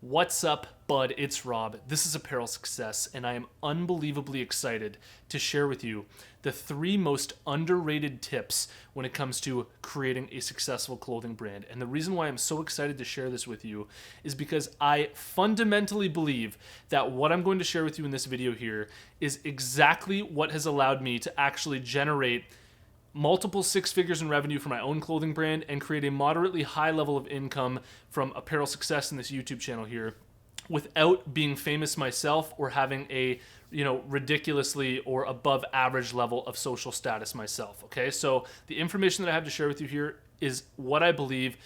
What's up, bud? It's Rob. This is Apparel Success, and I am unbelievably excited to share with you the 3 most underrated tips when it comes to creating a successful clothing brand. And the reason why I'm so excited to share this with you is because I fundamentally believe that what I'm going to share with you in this video here is exactly what has allowed me to actually generate multiple 6 figures in revenue for my own clothing brand and create a moderately high level of income from Apparel Success in this YouTube channel here without being famous myself or having a ridiculously or above average level of social status myself. Okay, so the information that I have to share with you here is what I believe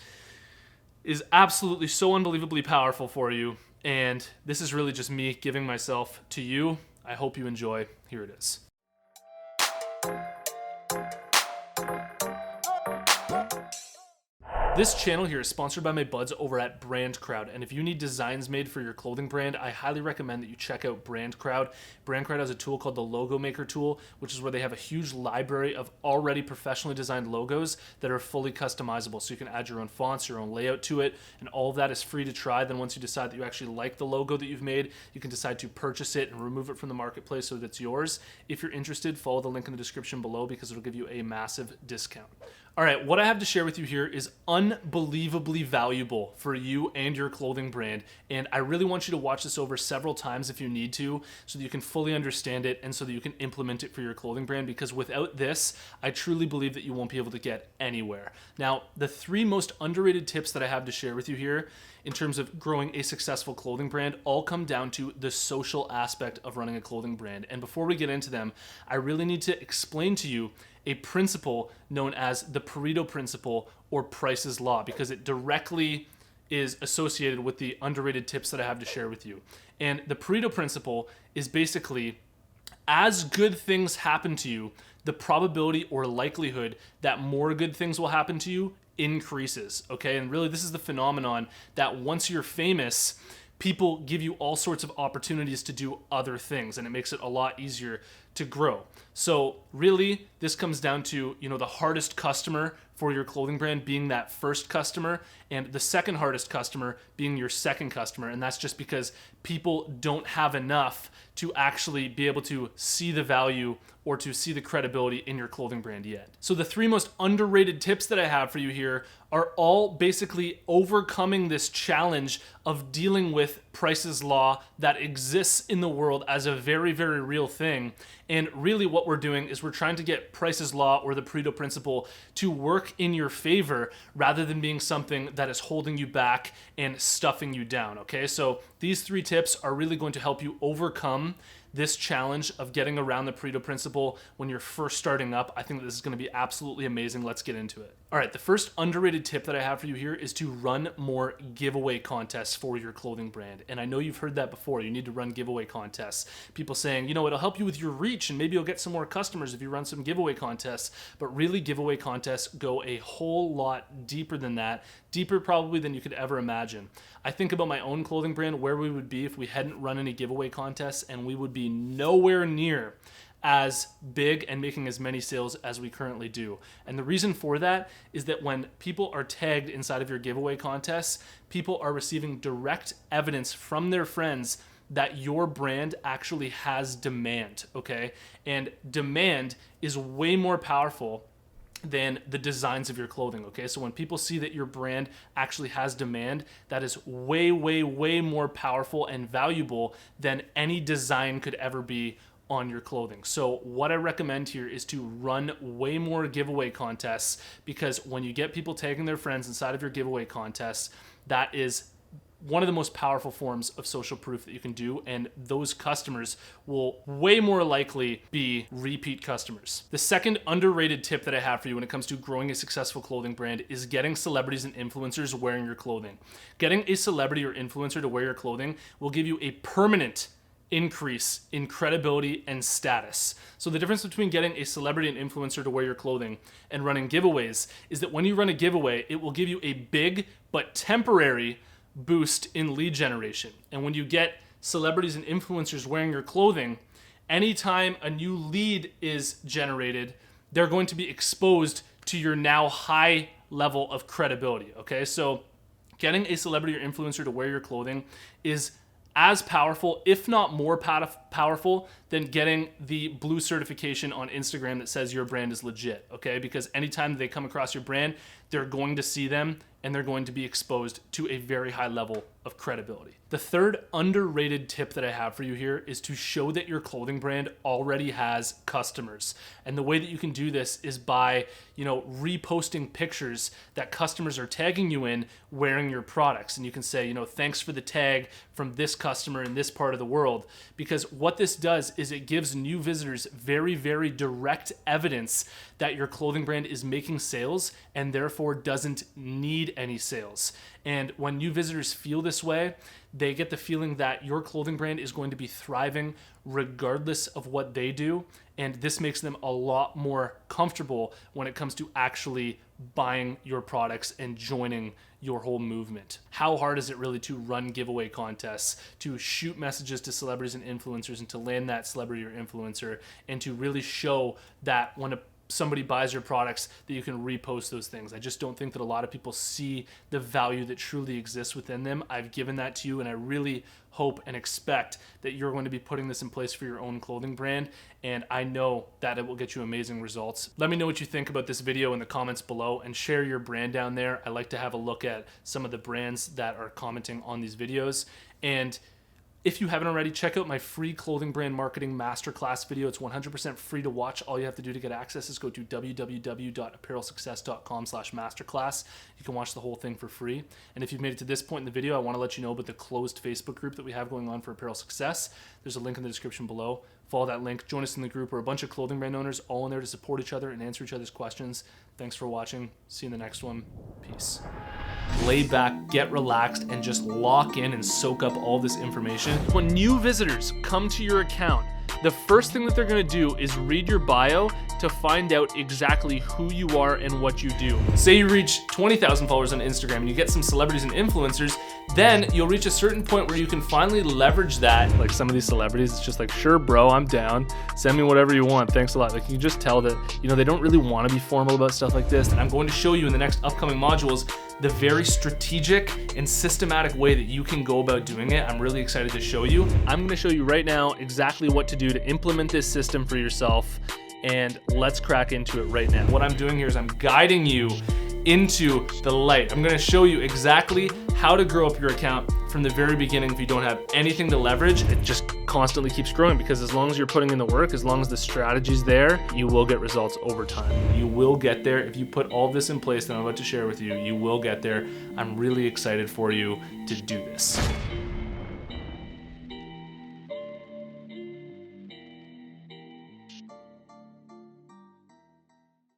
is absolutely so unbelievably powerful for you, and this is really just me giving myself to you. I hope you enjoy. Here it is. This channel here is sponsored by my buds over at BrandCrowd, and if you need designs made for your clothing brand, I highly recommend that you check out BrandCrowd. BrandCrowd has a tool called the Logo Maker tool, which is where they have a huge library of already professionally designed logos that are fully customizable. So you can add your own fonts, your own layout to it, and all of that is free to try. Then once you decide that you actually like the logo that you've made, you can decide to purchase it and remove it from the marketplace so that it's yours. If you're interested, follow the link in the description below because it'll give you a massive discount. All right, what I have to share with you here is unbelievably valuable for you and your clothing brand, and I really want you to watch this over several times if you need to, so that you can fully understand it and so that you can implement it for your clothing brand, because without this, I truly believe that you won't be able to get anywhere. Now, the 3 most underrated tips that I have to share with you here in terms of growing a successful clothing brand all come down to the social aspect of running a clothing brand. And before we get into them, I really need to explain to you a principle known as the Pareto Principle or Price's Law, because it directly is associated with the underrated tips that I have to share with you. And the Pareto Principle is basically, as good things happen to you, the probability or likelihood that more good things will happen to you increases, okay? And really, this is the phenomenon that once you're famous, people give you all sorts of opportunities to do other things, and it makes it a lot easier to grow. So really, this comes down to, the hardest customer for your clothing brand being that first customer, and the second hardest customer being your second customer. And that's just because people don't have enough to actually be able to see the value or to see the credibility in your clothing brand yet. So the 3 most underrated tips that I have for you here are all basically overcoming this challenge of dealing with Price's Law that exists in the world as a very, very real thing. And really what we're doing is we're trying to get Price's Law or the Pareto Principle to work in your favor rather than being something that is holding you back and stuffing you down, okay? So these 3 tips are really going to help you overcome this challenge of getting around the Pareto Principle when you're first starting up. I think that this is going to be absolutely amazing. Let's get into it. All right, the first underrated tip that I have for you here is to run more giveaway contests for your clothing brand. And I know you've heard that before. You need to run giveaway contests. People saying, it'll help you with your reach and maybe you'll get some more customers if you run some giveaway contests. But really, giveaway contests go a whole lot deeper than that, deeper probably than you could ever imagine. I think about my own clothing brand, where we would be if we hadn't run any giveaway contests, and we would be nowhere near as big and making as many sales as we currently do. And the reason for that is that when people are tagged inside of your giveaway contests, people are receiving direct evidence from their friends that your brand actually has demand, okay? And demand is way more powerful than the designs of your clothing, okay? So when people see that your brand actually has demand, that is way, way, way more powerful and valuable than any design could ever be on your clothing. So what I recommend here is to run way more giveaway contests, because when you get people tagging their friends inside of your giveaway contests, that is one of the most powerful forms of social proof that you can do, and those customers will way more likely be repeat customers. The second underrated tip that I have for you when it comes to growing a successful clothing brand is getting celebrities and influencers wearing your clothing. Getting a celebrity or influencer to wear your clothing will give you a permanent increase in credibility and status. So the difference between getting a celebrity and influencer to wear your clothing and running giveaways is that when you run a giveaway, it will give you a big but temporary boost in lead generation. And when you get celebrities and influencers wearing your clothing, anytime a new lead is generated, they're going to be exposed to your now high level of credibility, okay? So Getting a celebrity or influencer to wear your clothing is as powerful, if not more powerful, than getting the blue certification on Instagram that says your brand is legit, okay? Because anytime they come across your brand, they're going to see them and they're going to be exposed to a very high level of credibility. The third underrated tip that I have for you here is to show that your clothing brand already has customers. And the way that you can do this is by, reposting pictures that customers are tagging you in wearing your products. And you can say, thanks for the tag from this customer in this part of the world. Because what this does is it gives new visitors very, very direct evidence that your clothing brand is making sales and therefore doesn't need any sales. And when new visitors feel this way, they get the feeling that your clothing brand is going to be thriving regardless of what they do. And this makes them a lot more comfortable when it comes to actually buying your products and joining your whole movement. How hard is it really to run giveaway contests, to shoot messages to celebrities and influencers, and to land that celebrity or influencer, and to really show that when somebody buys your products that you can repost those things? I just don't think that a lot of people see the value that truly exists within them. I've given that to you, and I really hope and expect that you're going to be putting this in place for your own clothing brand, and I know that it will get you amazing results. Let me know what you think about this video in the comments below, and share your brand down there. I like to have a look at some of the brands that are commenting on these videos. And if you haven't already, check out my free clothing brand marketing masterclass video. It's 100% free to watch. All you have to do to get access is go to www.apparelsuccess.com/masterclass. You can watch the whole thing for free. And if you've made it to this point in the video, I want to let you know about the closed Facebook group that we have going on for Apparel Success. There's a link in the description below. Follow that link, join us in the group. We're a bunch of clothing brand owners all in there to support each other and answer each other's questions. Thanks for watching. See you in the next one. Peace. Lay back, get relaxed, and just lock in and soak up all this information. When new visitors come to your account, the first thing that they're gonna do is read your bio to find out exactly who you are and what you do. Say you reach 20,000 followers on Instagram and you get some celebrities and influencers, then you'll reach a certain point where you can finally leverage that. Like some of these celebrities, it's just like, sure bro, I'm down. Send me whatever you want, thanks a lot. Like you can just tell that, they don't really wanna be formal about stuff like this. And I'm going to show you in the next upcoming modules the very strategic and systematic way that you can go about doing it. I'm really excited to show you. I'm gonna show you right now exactly what to do to implement this system for yourself, and let's crack into it right now. What I'm doing here is I'm guiding you into the light. I'm gonna show you exactly how to grow up your account from the very beginning. If you don't have anything to leverage, it just constantly keeps growing, because as long as you're putting in the work, as long as the strategy's there, you will get results over time. You will get there. If you put all this in place that I'm about to share with you, you will get there. I'm really excited for you to do this.